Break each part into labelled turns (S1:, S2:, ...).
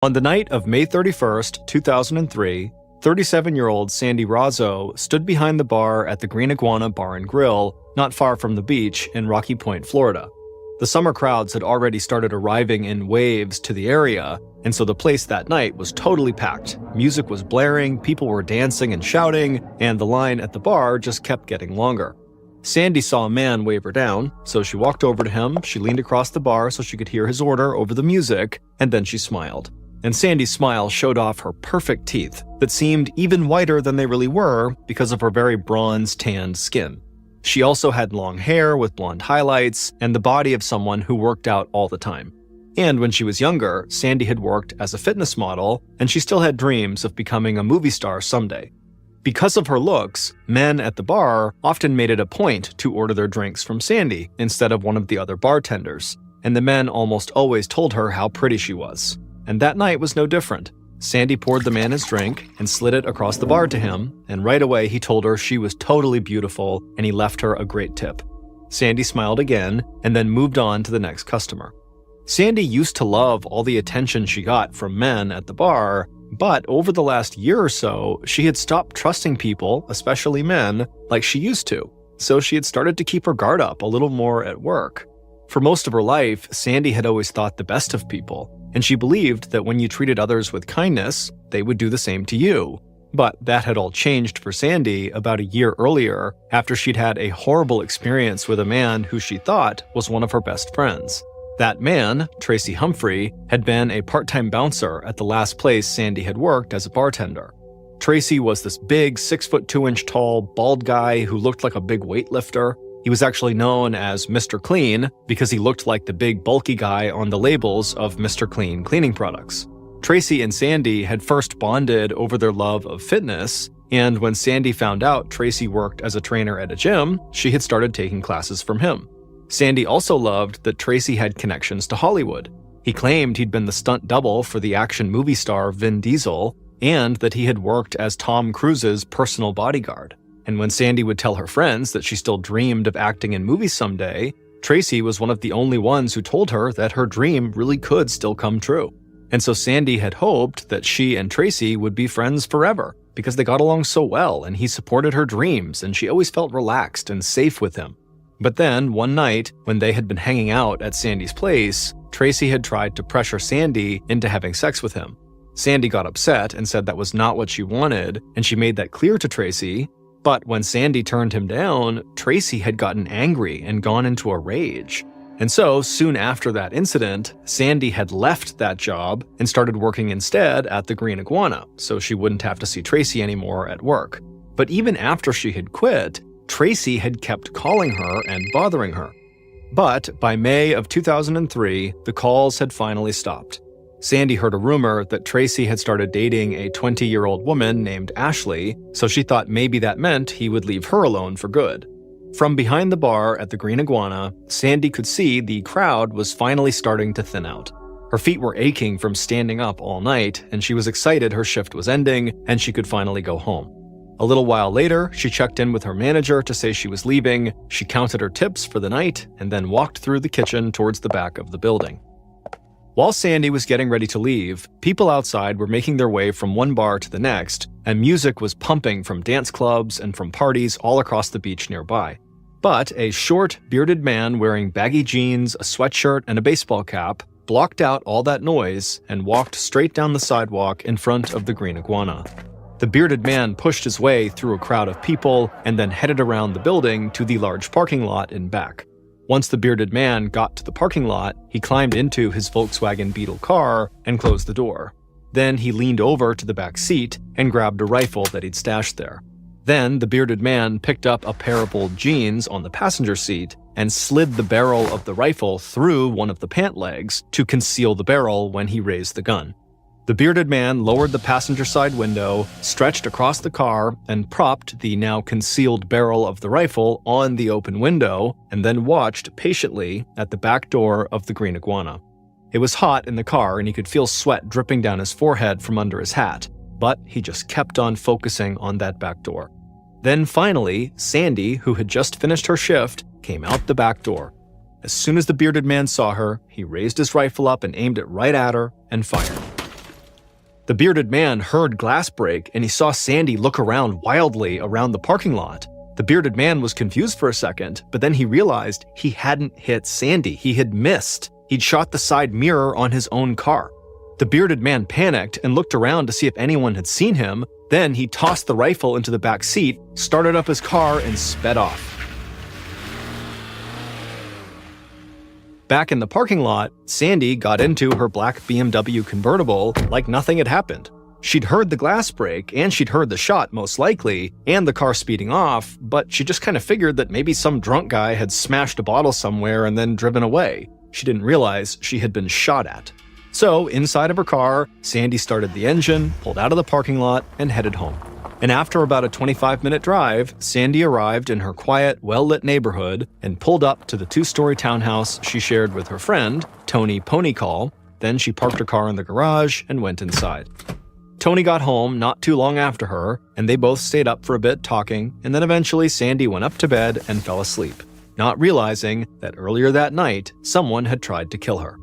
S1: On the night of May 31st, 2003, 37-year-old Sandee Rozzo stood behind the bar at the Green Iguana Bar and Grill, not far from the beach in Rocky Point, Florida. The summer crowds had already started arriving in waves to the area, and so the place that night was totally packed. Music was blaring, people were dancing and shouting, and the line at the bar just kept getting longer. Sandee saw a man wave her down, so she walked over to him, she leaned across the bar so she could hear his order over the music, and then she smiled. And Sandee's smile showed off her perfect teeth that seemed even whiter than they really were because of her very bronze-tanned skin. She also had long hair with blonde highlights and the body of someone who worked out all the time. And when she was younger, Sandee had worked as a fitness model, and she still had dreams of becoming a movie star someday. Because of her looks, men at the bar often made it a point to order their drinks from Sandee instead of one of the other bartenders, and the men almost always told her how pretty she was. And that night was no different. Sandee poured the man his drink and slid it across the bar to him, and right away he told her she was totally beautiful and he left her a great tip. Sandee smiled again and then moved on to the next customer. Sandee used to love all the attention she got from men at the bar, but over the last year or so, she had stopped trusting people, especially men, like she used to. So she had started to keep her guard up a little more at work. For most of her life, Sandee had always thought the best of people, and she believed that when you treated others with kindness, they would do the same to you. But that had all changed for Sandee about a year earlier after she'd had a horrible experience with a man who she thought was one of her best friends. That man, Tracy Humphrey, had been a part-time bouncer at the last place Sandee had worked as a bartender. Tracy was this big 6'2" tall, bald guy who looked like a big weightlifter. He was actually known as Mr. Clean because he looked like the big bulky guy on the labels of Mr. Clean cleaning products. Tracy and Sandee had first bonded over their love of fitness, and when Sandee found out Tracy worked as a trainer at a gym, she had started taking classes from him. Sandee also loved that Tracy had connections to Hollywood. He claimed he'd been the stunt double for the action movie star Vin Diesel, and that he had worked as Tom Cruise's personal bodyguard. And when Sandee would tell her friends that she still dreamed of acting in movies someday, Tracy was one of the only ones who told her that her dream really could still come true. And so Sandee had hoped that she and Tracy would be friends forever because they got along so well and he supported her dreams and she always felt relaxed and safe with him. But then, one night, when they had been hanging out at Sandee's place, Tracy had tried to pressure Sandee into having sex with him. Sandee got upset and said that was not what she wanted, and she made that clear to Tracy. But when Sandee turned him down, Tracy had gotten angry and gone into a rage. And so, soon after that incident, Sandee had left that job and started working instead at the Green Iguana, so she wouldn't have to see Tracy anymore at work. But even after she had quit, Tracy had kept calling her and bothering her. But by May of 2003, the calls had finally stopped. Sandee heard a rumor that Tracy had started dating a 20-year-old woman named Ashley, so she thought maybe that meant he would leave her alone for good. From behind the bar at the Green Iguana, Sandee could see the crowd was finally starting to thin out. Her feet were aching from standing up all night, and she was excited her shift was ending and she could finally go home. A little while later, she checked in with her manager to say she was leaving, she counted her tips for the night, and then walked through the kitchen towards the back of the building. While Sandee was getting ready to leave, people outside were making their way from one bar to the next, and music was pumping from dance clubs and from parties all across the beach nearby. But a short, bearded man wearing baggy jeans, a sweatshirt, and a baseball cap blocked out all that noise and walked straight down the sidewalk in front of the Green Iguana. The bearded man pushed his way through a crowd of people and then headed around the building to the large parking lot in back. Once the bearded man got to the parking lot, he climbed into his Volkswagen Beetle car and closed the door. Then he leaned over to the back seat and grabbed a rifle that he'd stashed there. Then the bearded man picked up a pair of old jeans on the passenger seat and slid the barrel of the rifle through one of the pant legs to conceal the barrel when he raised the gun. The bearded man lowered the passenger side window, stretched across the car, and propped the now concealed barrel of the rifle on the open window, and then watched patiently at the back door of the Green Iguana. It was hot in the car and he could feel sweat dripping down his forehead from under his hat, but he just kept on focusing on that back door. Then finally, Sandee, who had just finished her shift, came out the back door. As soon as the bearded man saw her, he raised his rifle up and aimed it right at her and fired. The bearded man heard glass break and he saw Sandee look around wildly around the parking lot. The bearded man was confused for a second, but then he realized he hadn't hit Sandee. He had missed. He'd shot the side mirror on his own car. The bearded man panicked and looked around to see if anyone had seen him. Then he tossed the rifle into the back seat, started up his car, and sped off. Back in the parking lot, Sandee got into her black BMW convertible like nothing had happened. She'd heard the glass break, and she'd heard the shot most likely, and the car speeding off, but she just kind of figured that maybe some drunk guy had smashed a bottle somewhere and then driven away. She didn't realize she had been shot at. So, inside of her car, Sandee started the engine, pulled out of the parking lot, and headed home. And after about a 25-minute drive, Sandee arrived in her quiet, well-lit neighborhood and pulled up to the 2-story townhouse she shared with her friend, Tony Ponycall. Then she parked her car in the garage and went inside. Tony got home not too long after her, and they both stayed up for a bit talking, and then eventually Sandee went up to bed and fell asleep, not realizing that earlier that night, someone had tried to kill her.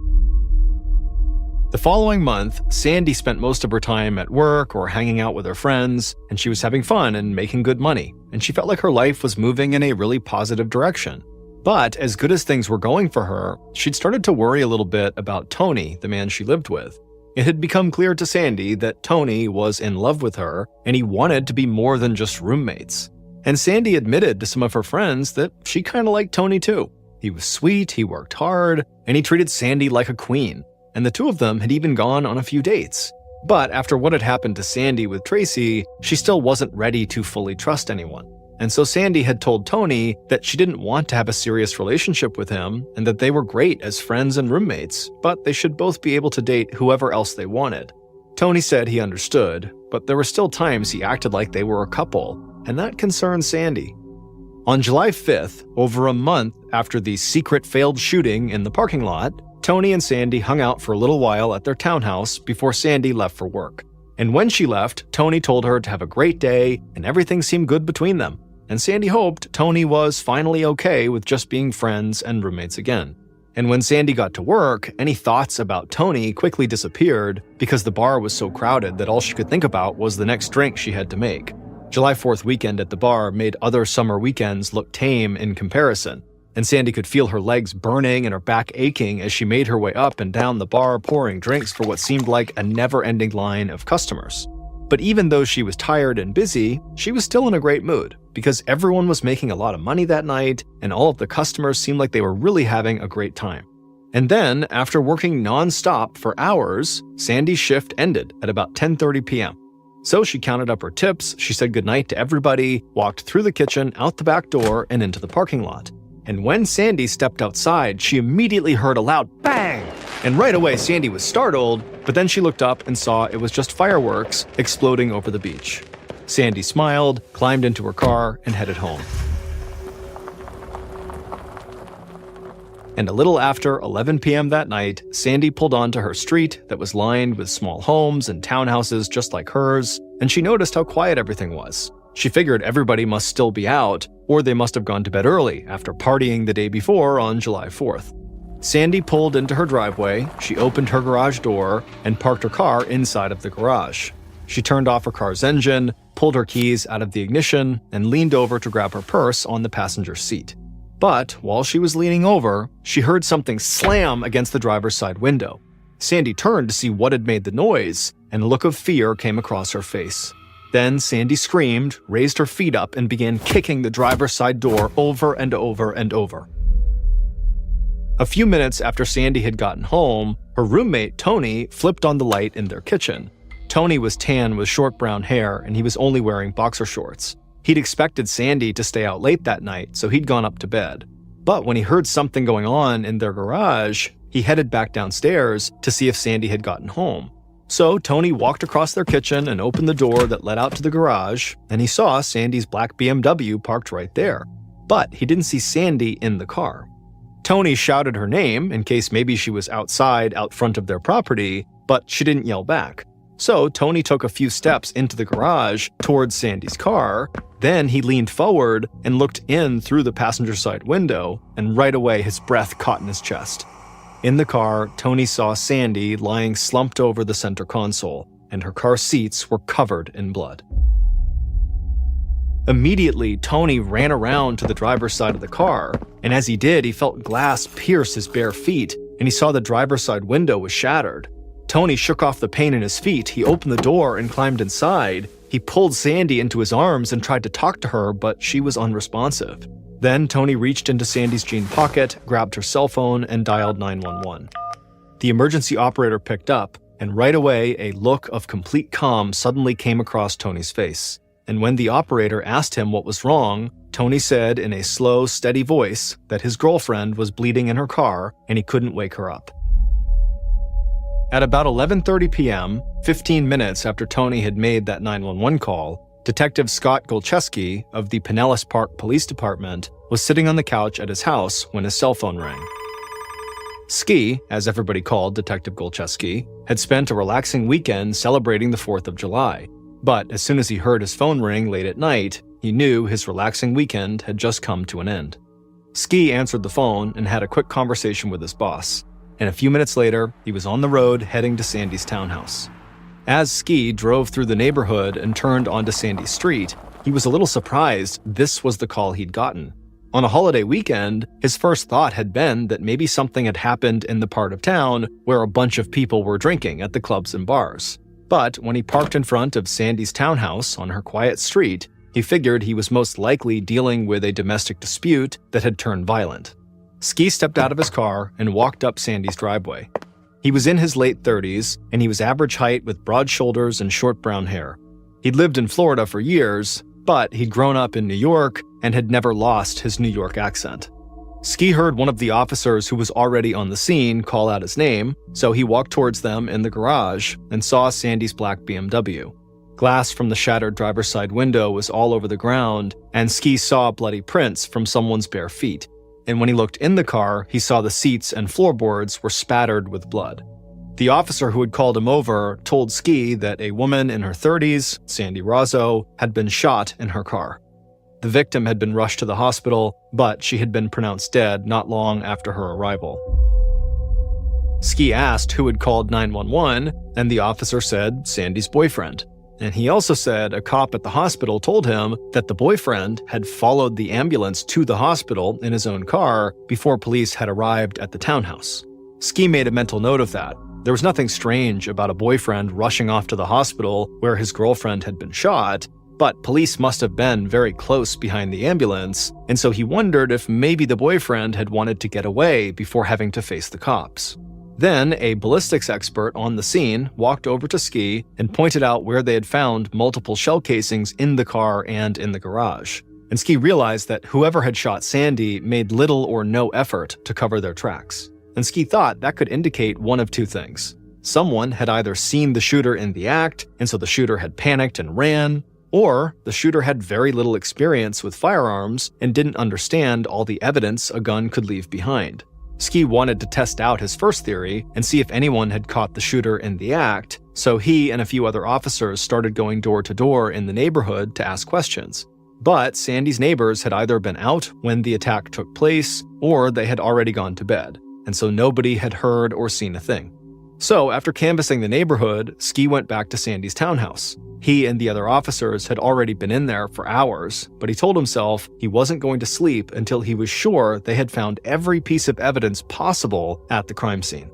S1: The following month, Sandee spent most of her time at work or hanging out with her friends, and she was having fun and making good money, and she felt like her life was moving in a really positive direction. But as good as things were going for her, she'd started to worry a little bit about Tony, the man she lived with. It had become clear to Sandee that Tony was in love with her, and he wanted to be more than just roommates. And Sandee admitted to some of her friends that she kind of liked Tony too. He was sweet, he worked hard, and he treated Sandee like a queen. And the two of them had even gone on a few dates. But after what had happened to Sandee with Tracy, she still wasn't ready to fully trust anyone. And so Sandee had told Tony that she didn't want to have a serious relationship with him and that they were great as friends and roommates, but they should both be able to date whoever else they wanted. Tony said he understood, but there were still times he acted like they were a couple, and that concerned Sandee. On July 5th, over a month after the secret failed shooting in the parking lot, Tony and Sandee hung out for a little while at their townhouse before Sandee left for work. And when she left, Tony told her to have a great day and everything seemed good between them. And Sandee hoped Tony was finally okay with just being friends and roommates again. And when Sandee got to work, any thoughts about Tony quickly disappeared because the bar was so crowded that all she could think about was the next drink she had to make. July 4th weekend at the bar made other summer weekends look tame in comparison. And Sandee could feel her legs burning and her back aching as she made her way up and down the bar pouring drinks for what seemed like a never-ending line of customers. But even though she was tired and busy, she was still in a great mood because everyone was making a lot of money that night and all of the customers seemed like they were really having a great time. And then, after working non-stop for hours, Sandee's shift ended at about 10:30 p.m. So she counted up her tips, she said goodnight to everybody, walked through the kitchen, out the back door, and into the parking lot. And when Sandee stepped outside, she immediately heard a loud bang! And right away, Sandee was startled, but then she looked up and saw it was just fireworks exploding over the beach. Sandee smiled, climbed into her car, and headed home. And a little after 11 p.m. that night, Sandee pulled onto her street that was lined with small homes and townhouses just like hers, and she noticed how quiet everything was. She figured everybody must still be out, or they must have gone to bed early after partying the day before on July 4th. Sandee pulled into her driveway, she opened her garage door, and parked her car inside of the garage. She turned off her car's engine, pulled her keys out of the ignition, and leaned over to grab her purse on the passenger seat. But while she was leaning over, she heard something slam against the driver's side window. Sandee turned to see what had made the noise, and a look of fear came across her face. Then Sandee screamed, raised her feet up, and began kicking the driver's side door over and over and over. A few minutes after Sandee had gotten home, her roommate, Tony, flipped on the light in their kitchen. Tony was tan with short brown hair, and he was only wearing boxer shorts. He'd expected Sandee to stay out late that night, so he'd gone up to bed. But when he heard something going on in their garage, he headed back downstairs to see if Sandee had gotten home. So Tony walked across their kitchen and opened the door that led out to the garage, and he saw Sandee's black BMW parked right there. But he didn't see Sandee in the car. Tony shouted her name in case maybe she was outside out front of their property, but she didn't yell back. So Tony took a few steps into the garage towards Sandee's car. Then he leaned forward and looked in through the passenger side window, and right away his breath caught in his chest. In the car, Tony saw Sandee lying slumped over the center console. and her car seats were covered in blood. Immediately, Tony ran around to the driver's side of the car, and as he did, he felt glass pierce his bare feet, and he saw the driver's side window was shattered. Tony shook off the pain in his feet, he opened the door and climbed inside. He pulled Sandee into his arms and tried to talk to her, but she was unresponsive. Then Tony reached into Sandee's jean pocket, grabbed her cell phone, and dialed 911. The emergency operator picked up, and right away, a look of complete calm suddenly came across Tony's face. And when the operator asked him what was wrong, Tony said in a slow, steady voice that his girlfriend was bleeding in her car and he couldn't wake her up. At about 11:30 p.m., 15 minutes after Tony had made that 911 call, Detective Scott Golcheski of the Pinellas Park Police Department was sitting on the couch at his house when his cell phone rang. Ski, as everybody called Detective Golcheski, had spent a relaxing weekend celebrating the 4th of July. But as soon as he heard his phone ring late at night, he knew his relaxing weekend had just come to an end. Ski answered the phone and had a quick conversation with his boss, and a few minutes later, he was on the road heading to Sandee's townhouse. As Ski drove through the neighborhood and turned onto Sandee Street, he was a little surprised this was the call he'd gotten. On a holiday weekend, his first thought had been that maybe something had happened in the part of town where a bunch of people were drinking at the clubs and bars. But when he parked in front of Sandee's townhouse on her quiet street, he figured he was most likely dealing with a domestic dispute that had turned violent. Ski stepped out of his car and walked up Sandee's driveway. He was in his late 30s, and he was average height with broad shoulders and short brown hair. He'd lived in Florida for years, but he'd grown up in New York and had never lost his New York accent. Ski heard one of the officers who was already on the scene call out his name, so he walked towards them in the garage and saw Sandee's black BMW. Glass from the shattered driver's side window was all over the ground, and Ski saw bloody prints from someone's bare feet. And when he looked in the car, he saw the seats and floorboards were spattered with blood. The officer who had called him over told Ski that a woman in her 30s, Sandee Rozzo, had been shot in her car. The victim had been rushed to the hospital, but she had been pronounced dead not long after her arrival. Ski asked who had called 911, and the officer said Sandee's boyfriend. And he also said a cop at the hospital told him that the boyfriend had followed the ambulance to the hospital in his own car before police had arrived at the townhouse. Ski made a mental note of that. There was nothing strange about a boyfriend rushing off to the hospital where his girlfriend had been shot, but police must have been very close behind the ambulance, and so he wondered if maybe the boyfriend had wanted to get away before having to face the cops. Then, a ballistics expert on the scene walked over to Ski and pointed out where they had found multiple shell casings in the car and in the garage. And Ski realized that whoever had shot Sandee made little or no effort to cover their tracks. And Ski thought that could indicate one of two things. Someone had either seen the shooter in the act, and so the shooter had panicked and ran, or the shooter had very little experience with firearms and didn't understand all the evidence a gun could leave behind. Ski wanted to test out his first theory and see if anyone had caught the shooter in the act, so he and a few other officers started going door to door in the neighborhood to ask questions. But Sandee's neighbors had either been out when the attack took place, or they had already gone to bed, and so nobody had heard or seen a thing. So after canvassing the neighborhood, Ski went back to Sandee's townhouse. He and the other officers had already been in there for hours, but he told himself he wasn't going to sleep until he was sure they had found every piece of evidence possible at the crime scene.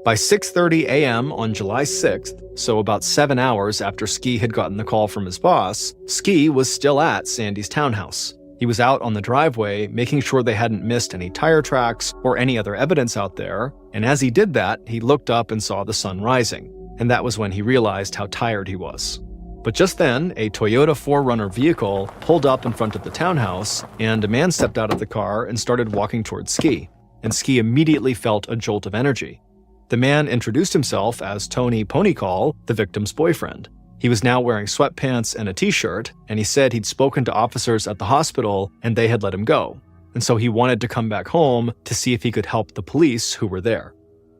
S1: By 6:30 a.m. on July 6th, so about 7 hours after Ski had gotten the call from his boss, Ski was still at Sandee's townhouse. He was out on the driveway, making sure they hadn't missed any tire tracks or any other evidence out there, and as he did that, he looked up and saw the sun rising, and that was when he realized how tired he was. But just then, a Toyota 4Runner vehicle pulled up in front of the townhouse, and a man stepped out of the car and started walking towards Ski, and Ski immediately felt a jolt of energy. The man introduced himself as Tony Ponycall, the victim's boyfriend. He was now wearing sweatpants and a t-shirt, and he said he'd spoken to officers at the hospital and they had let him go. And so he wanted to come back home to see if he could help the police who were there.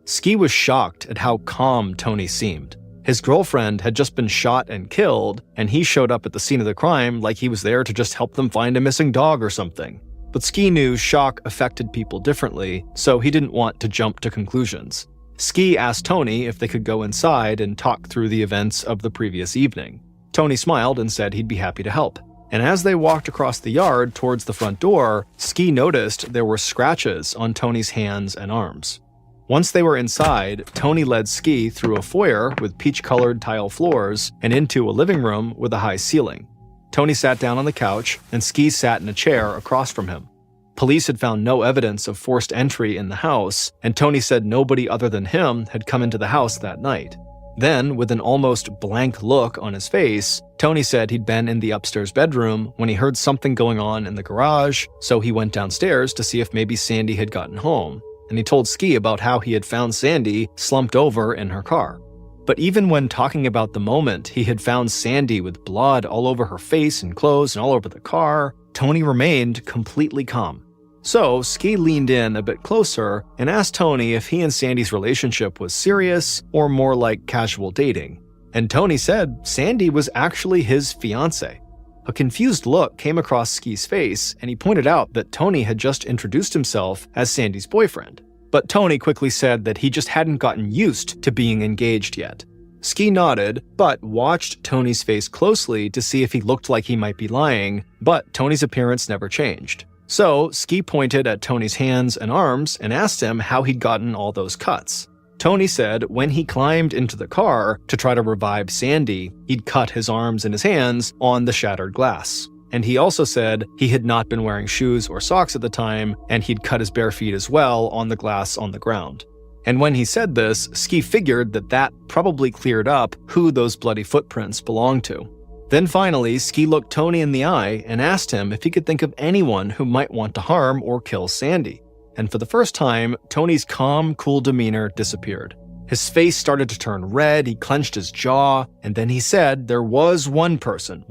S1: Ski was shocked at how calm Tony seemed. His girlfriend had just been shot and killed, and he showed up at the scene of the crime like he was there to just help them find a missing dog or something. But Ski knew shock affected people differently, so he didn't want to jump to conclusions. Ski asked Tony if they could go inside and talk through the events of the previous evening. Tony smiled and said he'd be happy to help. And as they walked across the yard towards the front door, Ski noticed there were scratches on Tony's hands and arms. Once they were inside, Tony led Ski through a foyer with peach-colored tile floors and into a living room with a high ceiling. Tony sat down on the couch, and Ski sat in a chair across from him. Police had found no evidence of forced entry in the house, and Tony said nobody other than him had come into the house that night. Then, with an almost blank look on his face, Tony said he'd been in the upstairs bedroom when he heard something going on in the garage, so he went downstairs to see if maybe Sandee had gotten home. And he told Ski about how he had found Sandee slumped over in her car. But even when talking about the moment he had found Sandee with blood all over her face and clothes and all over the car, Tony remained completely calm. So Ski leaned in a bit closer and asked Tony if he and Sandee's relationship was serious or more like casual dating. And Tony said Sandee was actually his fiancée. A confused look came across Ski's face, and he pointed out that Tony had just introduced himself as Sandee's boyfriend. But Tony quickly said that he just hadn't gotten used to being engaged yet. Ski nodded, but watched Tony's face closely to see if he looked like he might be lying, but Tony's appearance never changed. So Ski pointed at Tony's hands and arms and asked him how he'd gotten all those cuts. Tony said when he climbed into the car to try to revive Sandee, he'd cut his arms and his hands on the shattered glass. And he also said he had not been wearing shoes or socks at the time, and he'd cut his bare feet as well on the glass on the ground. And when he said this, Ski figured that probably cleared up who those bloody footprints belonged to. Then finally, Ski looked Tony in the eye and asked him if he could think of anyone who might want to harm or kill Sandee. And for the first time, Tony's calm, cool demeanor disappeared. His face started to turn red, he clenched his jaw, and then he said there was one person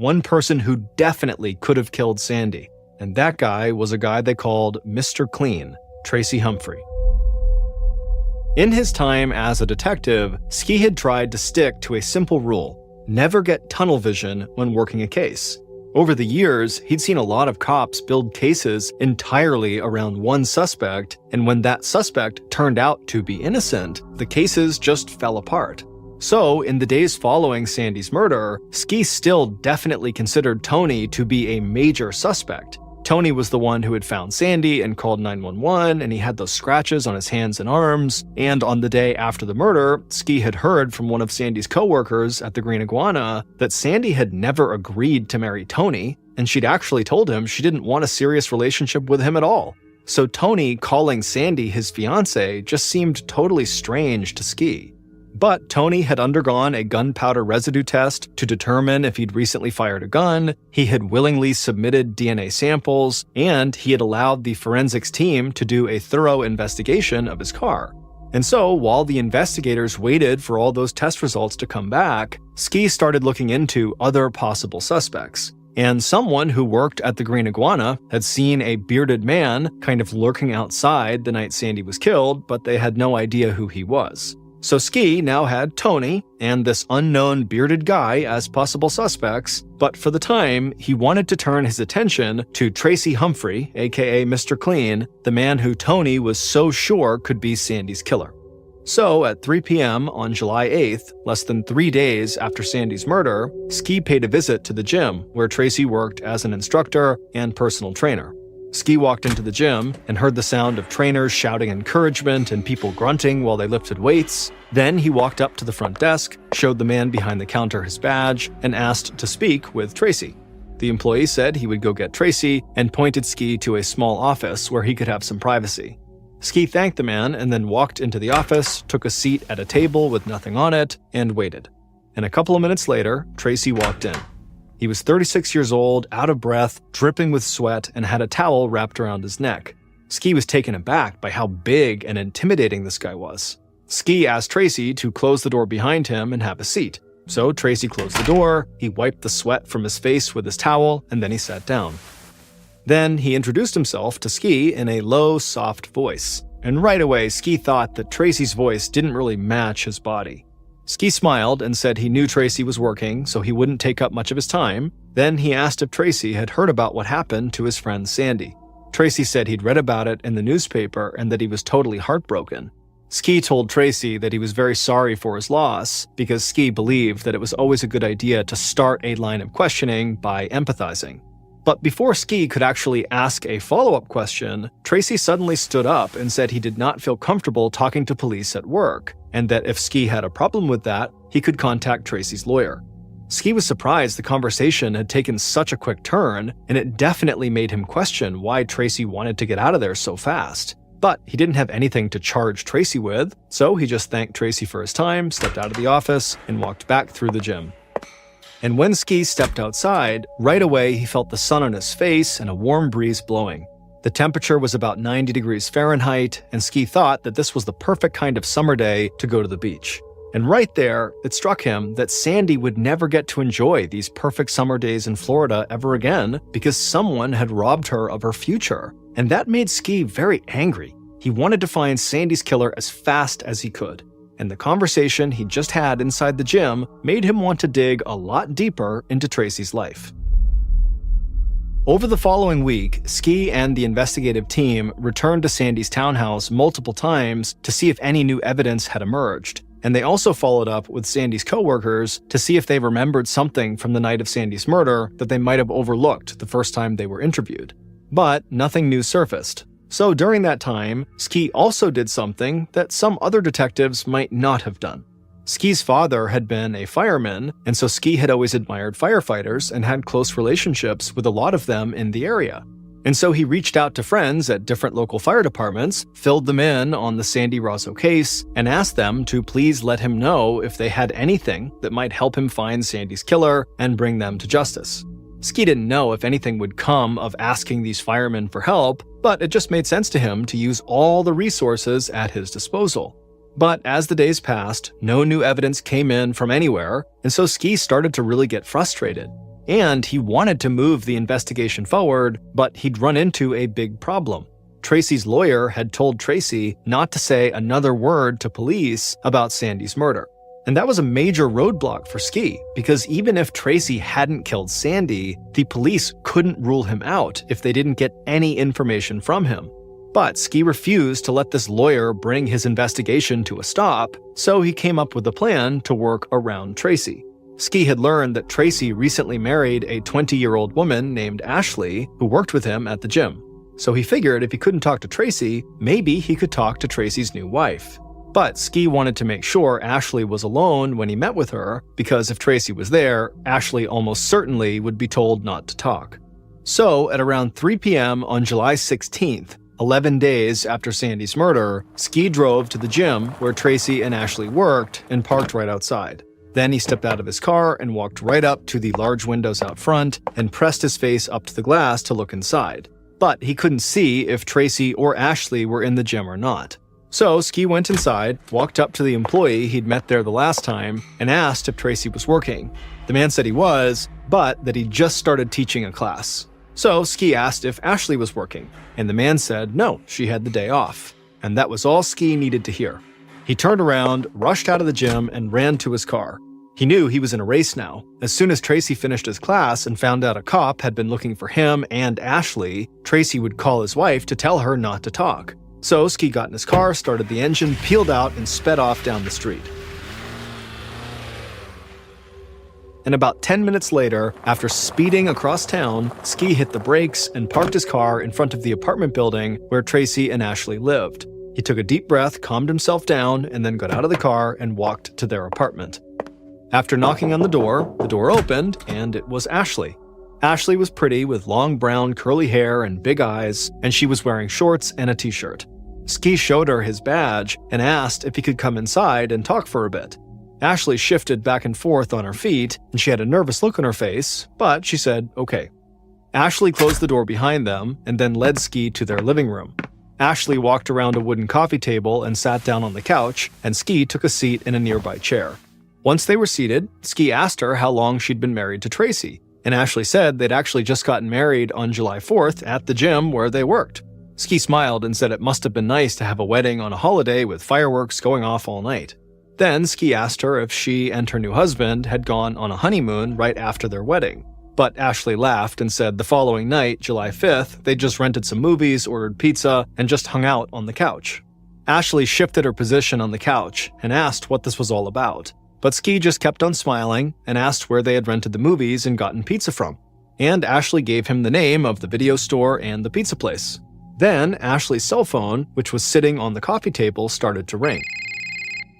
S1: who definitely could have killed Sandee. And that guy was a guy they called Mr. Clean, Tracy Humphrey. In his time as a detective, Ski had tried to stick to a simple rule: never get tunnel vision when working a case. Over the years, he'd seen a lot of cops build cases entirely around one suspect, and when that suspect turned out to be innocent, the cases just fell apart. So, in the days following Sandee's murder, Ski still definitely considered Tony to be a major suspect. Tony was the one who had found Sandee and called 911, and he had those scratches on his hands and arms. And on the day after the murder, Ski had heard from one of Sandee's coworkers at the Green Iguana that Sandee had never agreed to marry Tony, and she'd actually told him she didn't want a serious relationship with him at all. So Tony calling Sandee his fiancée just seemed totally strange to Ski. But Tony had undergone a gunpowder residue test to determine if he'd recently fired a gun, he had willingly submitted DNA samples, and he had allowed the forensics team to do a thorough investigation of his car. And so, while the investigators waited for all those test results to come back, Ski started looking into other possible suspects. And someone who worked at the Green Iguana had seen a bearded man kind of lurking outside the night Sandee was killed, but they had no idea who he was. So Ski now had Tony and this unknown bearded guy as possible suspects, but for the time, he wanted to turn his attention to Tracy Humphrey, aka Mr. Clean, the man who Tony was so sure could be Sandee's killer. So at 3 p.m. on July 8th, less than 3 days after Sandee's murder, Ski paid a visit to the gym where Tracy worked as an instructor and personal trainer. Ski walked into the gym and heard the sound of trainers shouting encouragement and people grunting while they lifted weights. Then he walked up to the front desk, showed the man behind the counter his badge, and asked to speak with Tracy. The employee said he would go get Tracy and pointed Ski to a small office where he could have some privacy. Ski thanked the man and then walked into the office, took a seat at a table with nothing on it, and waited. And a couple of minutes later, Tracy walked in. He was 36 years old, out of breath, dripping with sweat, and had a towel wrapped around his neck. Ski was taken aback by how big and intimidating this guy was. Ski asked Tracy to close the door behind him and have a seat. So Tracy closed the door, he wiped the sweat from his face with his towel, and then he sat down. Then he introduced himself to Ski in a low, soft voice. And right away, Ski thought that Tracy's voice didn't really match his body. Ski smiled and said he knew Tracy was working, so he wouldn't take up much of his time. Then he asked if Tracy had heard about what happened to his friend Sandee. Tracy said he'd read about it in the newspaper and that he was totally heartbroken. Ski told Tracy that he was very sorry for his loss because Ski believed that it was always a good idea to start a line of questioning by empathizing. But before Ski could actually ask a follow-up question, Tracy suddenly stood up and said he did not feel comfortable talking to police at work, and that if Ski had a problem with that, he could contact Tracy's lawyer. Ski was surprised the conversation had taken such a quick turn, and it definitely made him question why Tracy wanted to get out of there so fast. But he didn't have anything to charge Tracy with, so he just thanked Tracy for his time, stepped out of the office, and walked back through the gym. And when Ski stepped outside, right away he felt the sun on his face and a warm breeze blowing. The temperature was about 90 degrees Fahrenheit, and Ski thought that this was the perfect kind of summer day to go to the beach. And right there, it struck him that Sandee would never get to enjoy these perfect summer days in Florida ever again because someone had robbed her of her future. And that made Ski very angry. He wanted to find Sandee's killer as fast as he could. And the conversation he just had inside the gym made him want to dig a lot deeper into Tracy's life. Over the following week, Ski and the investigative team returned to Sandee's townhouse multiple times to see if any new evidence had emerged. And they also followed up with Sandee's coworkers to see if they remembered something from the night of Sandee's murder that they might have overlooked the first time they were interviewed. But nothing new surfaced. So during that time, Ski also did something that some other detectives might not have done. Ski's father had been a fireman, and so Ski had always admired firefighters and had close relationships with a lot of them in the area. And so he reached out to friends at different local fire departments, filled them in on the Sandee Rozzo case, and asked them to please let him know if they had anything that might help him find Sandee's killer and bring them to justice. Ski didn't know if anything would come of asking these firemen for help, but it just made sense to him to use all the resources at his disposal. But as the days passed, no new evidence came in from anywhere, and so Ski started to really get frustrated. And he wanted to move the investigation forward, but he'd run into a big problem. Tracy's lawyer had told Tracy not to say another word to police about Sandee's murder. And that was a major roadblock for Ski, because even if Tracy hadn't killed Sandee, the police couldn't rule him out if they didn't get any information from him. But Ski refused to let this lawyer bring his investigation to a stop, so he came up with a plan to work around Tracy. Ski had learned that Tracy recently married a 20-year-old woman named Ashley who worked with him at the gym. So he figured if he couldn't talk to Tracy, maybe he could talk to Tracy's new wife. But Ski wanted to make sure Ashley was alone when he met with her, because if Tracy was there, Ashley almost certainly would be told not to talk. So at around 3 p.m. on July 16th, 11 days after Sandee's murder, Ski drove to the gym where Tracy and Ashley worked and parked right outside. Then he stepped out of his car and walked right up to the large windows out front and pressed his face up to the glass to look inside. But he couldn't see if Tracy or Ashley were in the gym or not. So Ski went inside, walked up to the employee he'd met there the last time, and asked if Tracy was working. The man said he was, but that he just started teaching a class. So Ski asked if Ashley was working, and the man said no, she had the day off. And that was all Ski needed to hear. He turned around, rushed out of the gym, and ran to his car. He knew he was in a race now. As soon as Tracy finished his class and found out a cop had been looking for him and Ashley, Tracy would call his wife to tell her not to talk. So Ski got in his car, started the engine, peeled out, and sped off down the street. And about 10 minutes later, after speeding across town, Ski hit the brakes and parked his car in front of the apartment building where Tracy and Ashley lived. He took a deep breath, calmed himself down, and then got out of the car and walked to their apartment. After knocking on the door opened, and it was Ashley. Ashley was pretty with long brown curly hair and big eyes, and she was wearing shorts and a t-shirt. Ski showed her his badge and asked if he could come inside and talk for a bit. Ashley shifted back and forth on her feet, and she had a nervous look on her face, but she said okay. Ashley closed the door behind them and then led Ski to their living room. Ashley walked around a wooden coffee table and sat down on the couch, and Ski took a seat in a nearby chair. Once they were seated, Ski asked her how long she'd been married to Tracy, and Ashley said they'd actually just gotten married on July 4th at the gym where they worked. Ski smiled and said it must have been nice to have a wedding on a holiday with fireworks going off all night. Then Ski asked her if she and her new husband had gone on a honeymoon right after their wedding. But Ashley laughed and said the following night, July 5th, they just rented some movies, ordered pizza, and just hung out on the couch. Ashley shifted her position on the couch and asked what this was all about. But Ski just kept on smiling and asked where they had rented the movies and gotten pizza from. And Ashley gave him the name of the video store and the pizza place. Then Ashley's cell phone, which was sitting on the coffee table, started to ring.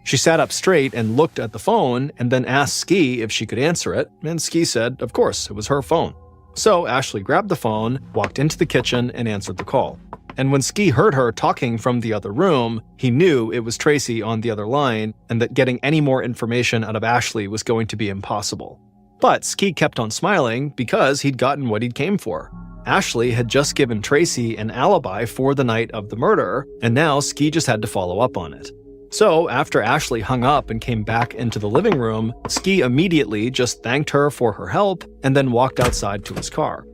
S1: She sat up straight and looked at the phone and then asked Ski if she could answer it, and Ski said, of course, it was her phone. So Ashley grabbed the phone, walked into the kitchen, and answered the call. And when Ski heard her talking from the other room, he knew it was Tracy on the other line and that getting any more information out of Ashley was going to be impossible. But Ski kept on smiling because he'd gotten what he'd came for. Ashley had just given Tracy an alibi for the night of the murder, and now Ski just had to follow up on it. So after Ashley hung up and came back into the living room, Ski immediately just thanked her for her help and then walked outside to his car.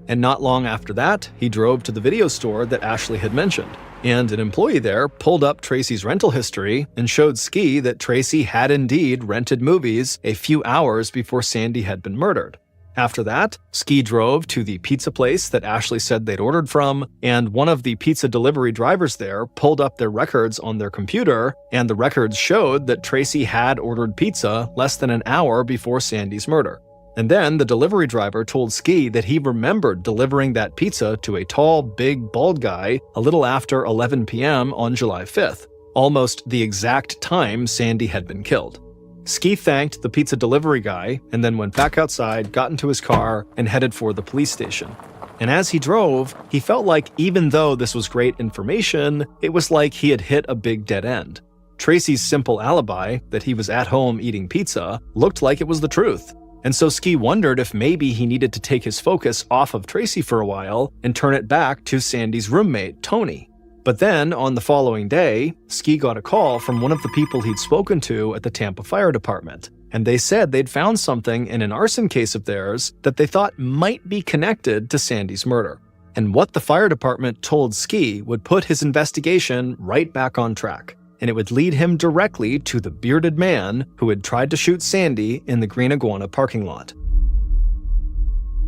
S1: And not long after that, he drove to the video store that Ashley had mentioned, and an employee there pulled up Tracy's rental history and showed Ski that Tracy had indeed rented movies a few hours before Sandee had been murdered. After that, Ski drove to the pizza place that Ashley said they'd ordered from, and one of the pizza delivery drivers there pulled up their records on their computer, and the records showed that Tracy had ordered pizza less than an hour before Sandee's murder. And then the delivery driver told Ski that he remembered delivering that pizza to a tall, big, bald guy a little after 11 p.m. on July 5th, almost the exact time Sandee had been killed. Ski thanked the pizza delivery guy and then went back outside, got into his car, and headed for the police station. And as he drove, he felt like even though this was great information, it was like he had hit a big dead end. Tracy's simple alibi, that he was at home eating pizza, looked like it was the truth. And so Ski wondered if maybe he needed to take his focus off of Tracy for a while and turn it back to Sandee's roommate, Tony. But then, on the following day, Ski got a call from one of the people he'd spoken to at the Tampa Fire Department, and they said they'd found something in an arson case of theirs that they thought might be connected to Sandee's murder. And what the fire department told Ski would put his investigation right back on track, and it would lead him directly to the bearded man who had tried to shoot Sandee in the Green Iguana parking lot.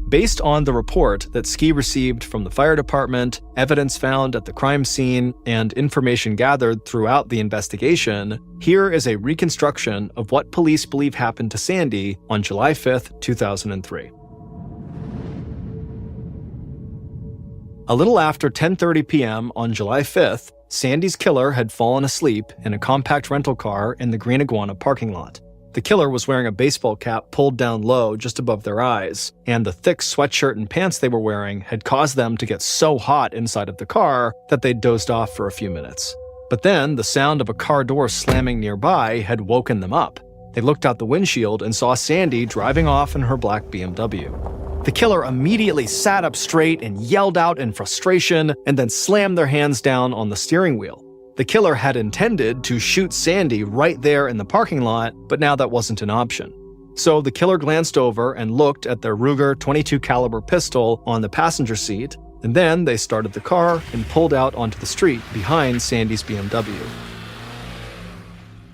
S1: Based on the report that Ski received from the fire department, evidence found at the crime scene, and information gathered throughout the investigation, here is a reconstruction of what police believe happened to Sandee on July 5th, 2003. A little after 10:30 p.m. on July 5th, Sandee's killer had fallen asleep in a compact rental car in the Green Iguana parking lot. The killer was wearing a baseball cap pulled down low just above their eyes, and the thick sweatshirt and pants they were wearing had caused them to get so hot inside of the car that they dozed off for a few minutes. But then the sound of a car door slamming nearby had woken them up. They looked out the windshield and saw Sandee driving off in her black BMW. The killer immediately sat up straight and yelled out in frustration and then slammed their hands down on the steering wheel. The killer had intended to shoot Sandee right there in the parking lot, but now that wasn't an option. So the killer glanced over and looked at their Ruger .22 caliber pistol on the passenger seat, and then they started the car and pulled out onto the street behind Sandee's BMW.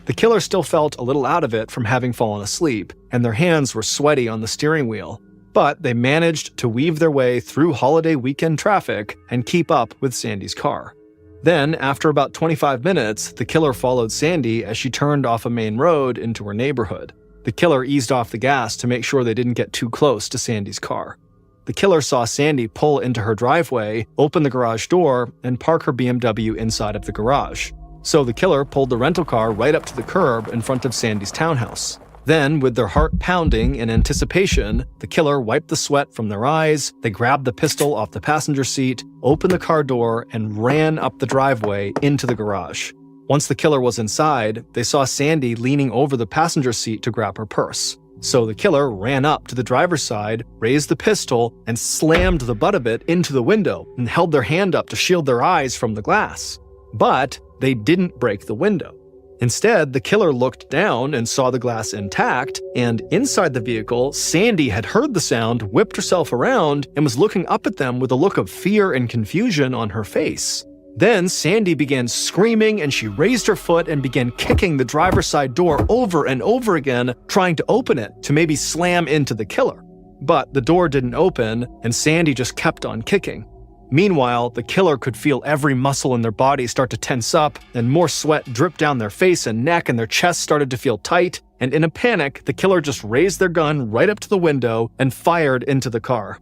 S1: The killer still felt a little out of it from having fallen asleep, and their hands were sweaty on the steering wheel, but they managed to weave their way through holiday weekend traffic and keep up with Sandee's car. Then, after about 25 minutes, the killer followed Sandee as she turned off a main road into her neighborhood. The killer eased off the gas to make sure they didn't get too close to Sandee's car. The killer saw Sandee pull into her driveway, open the garage door, and park her BMW inside of the garage. So the killer pulled the rental car right up to the curb in front of Sandee's townhouse. Then, with their heart pounding in anticipation, the killer wiped the sweat from their eyes, they grabbed the pistol off the passenger seat, opened the car door, and ran up the driveway into the garage. Once the killer was inside, they saw Sandee leaning over the passenger seat to grab her purse. So the killer ran up to the driver's side, raised the pistol, and slammed the butt of it into the window and held their hand up to shield their eyes from the glass. But they didn't break the window. Instead, the killer looked down and saw the glass intact, and inside the vehicle, Sandee had heard the sound, whipped herself around, and was looking up at them with a look of fear and confusion on her face. Then Sandee began screaming and she raised her foot and began kicking the driver's side door over and over again, trying to open it to maybe slam into the killer. But the door didn't open and Sandee just kept on kicking. Meanwhile, the killer could feel every muscle in their body start to tense up, and more sweat dripped down their face and neck, and their chests started to feel tight. And in a panic, the killer just raised their gun right up to the window and fired into the car.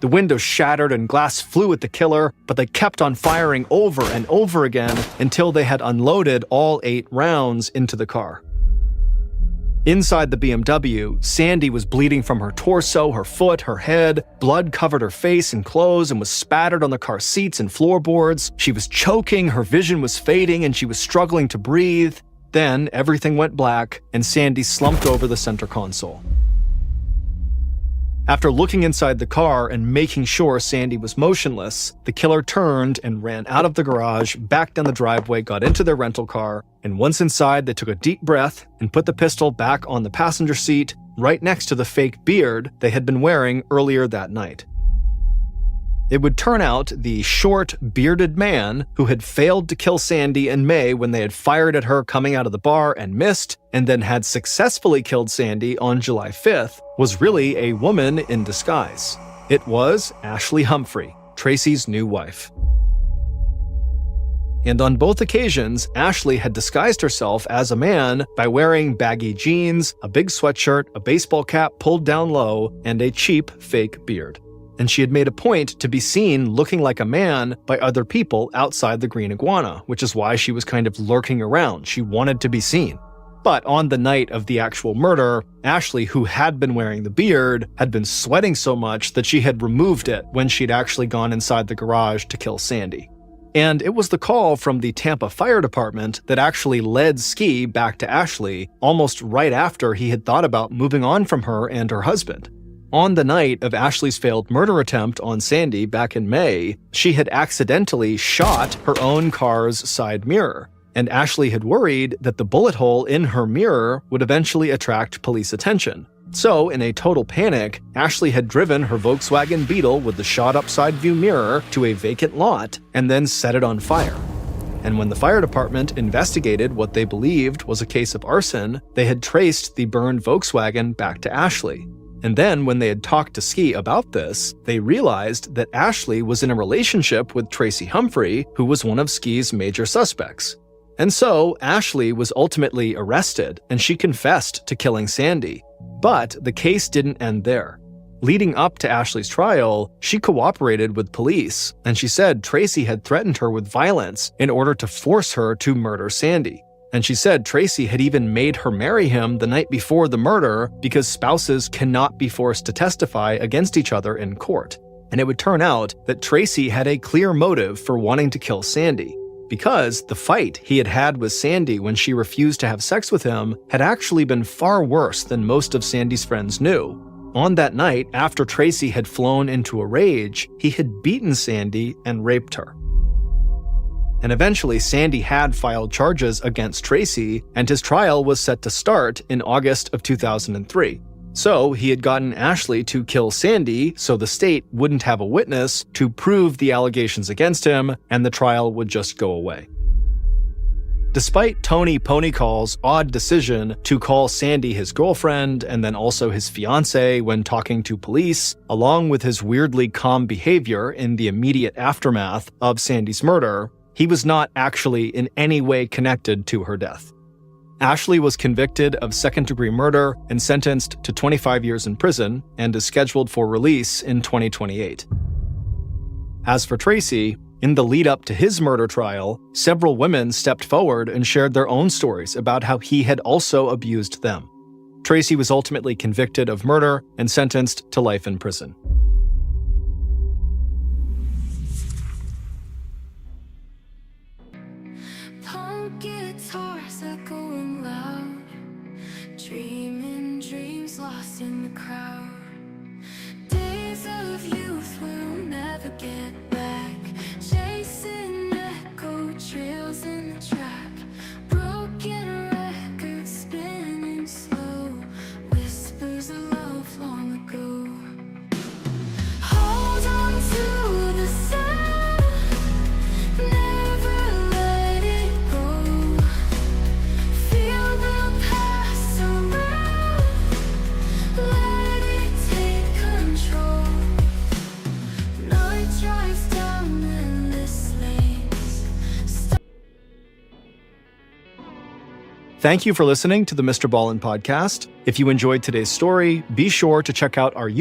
S1: The window shattered and glass flew at the killer, but they kept on firing over and over again until they had unloaded all 8 rounds into the car. Inside the BMW, Sandee was bleeding from her torso, her foot, her head. Blood covered her face and clothes and was spattered on the car seats and floorboards. She was choking, her vision was fading, and she was struggling to breathe. Then everything went black, and Sandee slumped over the center console. After looking inside the car and making sure Sandee was motionless, the killer turned and ran out of the garage, back down the driveway, got into their rental car, and once inside, they took a deep breath and put the pistol back on the passenger seat, right next to the fake beard they had been wearing earlier that night. It would turn out the short, bearded man who had failed to kill Sandee in May when they had fired at her coming out of the bar and missed, and then had successfully killed Sandee on July 5th, was really a woman in disguise. It was Ashley Humphrey, Tracy's new wife. And on both occasions, Ashley had disguised herself as a man by wearing baggy jeans, a big sweatshirt, a baseball cap pulled down low, and a cheap fake beard. And she had made a point to be seen looking like a man by other people outside the Green Iguana, which is why she was kind of lurking around. She wanted to be seen. But on the night of the actual murder, Ashley, who had been wearing the beard, had been sweating so much that she had removed it when she'd actually gone inside the garage to kill Sandee. And it was the call from the Tampa Fire Department that actually led Ski back to Ashley almost right after he had thought about moving on from her and her husband. On the night of Ashley's failed murder attempt on Sandee back in May, she had accidentally shot her own car's side mirror, and Ashley had worried that the bullet hole in her mirror would eventually attract police attention. So, in a total panic, Ashley had driven her Volkswagen Beetle with the shot-up side view mirror to a vacant lot and then set it on fire. And when the fire department investigated what they believed was a case of arson, they had traced the burned Volkswagen back to Ashley. And then, when they had talked to Ski about this, they realized that Ashley was in a relationship with Tracy Humphrey, who was one of Ski's major suspects. And so, Ashley was ultimately arrested, and she confessed to killing Sandee. But the case didn't end there. Leading up to Ashley's trial, she cooperated with police, and she said Tracy had threatened her with violence in order to force her to murder Sandee. And she said Tracy had even made her marry him the night before the murder because spouses cannot be forced to testify against each other in court. And it would turn out that Tracy had a clear motive for wanting to kill Sandee, because the fight he had had with Sandee when she refused to have sex with him had actually been far worse than most of Sandee's friends knew. On that night, after Tracy had flown into a rage, he had beaten Sandee and raped her. And eventually, Sandee had filed charges against Tracy, and his trial was set to start in August of 2003. So he had gotten Ashley to kill Sandee so the state wouldn't have a witness to prove the allegations against him, and the trial would just go away. Despite Tony Ponycall's odd decision to call Sandee his girlfriend and then also his fiancée when talking to police, along with his weirdly calm behavior in the immediate aftermath of Sandee's murder, he was not actually in any way connected to her death. Ashley was convicted of second-degree murder and sentenced to 25 years in prison and is scheduled for release in 2028. As for Tracy, in the lead-up to his murder trial, several women stepped forward and shared their own stories about how he had also abused them. Tracy was ultimately convicted of murder and sentenced to life in prison.
S2: Guitars echoing loud, dreaming dreams lost in the crowd. Days of youth will never get back, chasing echo trails in the trap. Broken records spinning slow, whispers of love long ago.
S1: Thank you for listening to the Mr. Ballin podcast. If you enjoyed today's story, be sure to check out our YouTube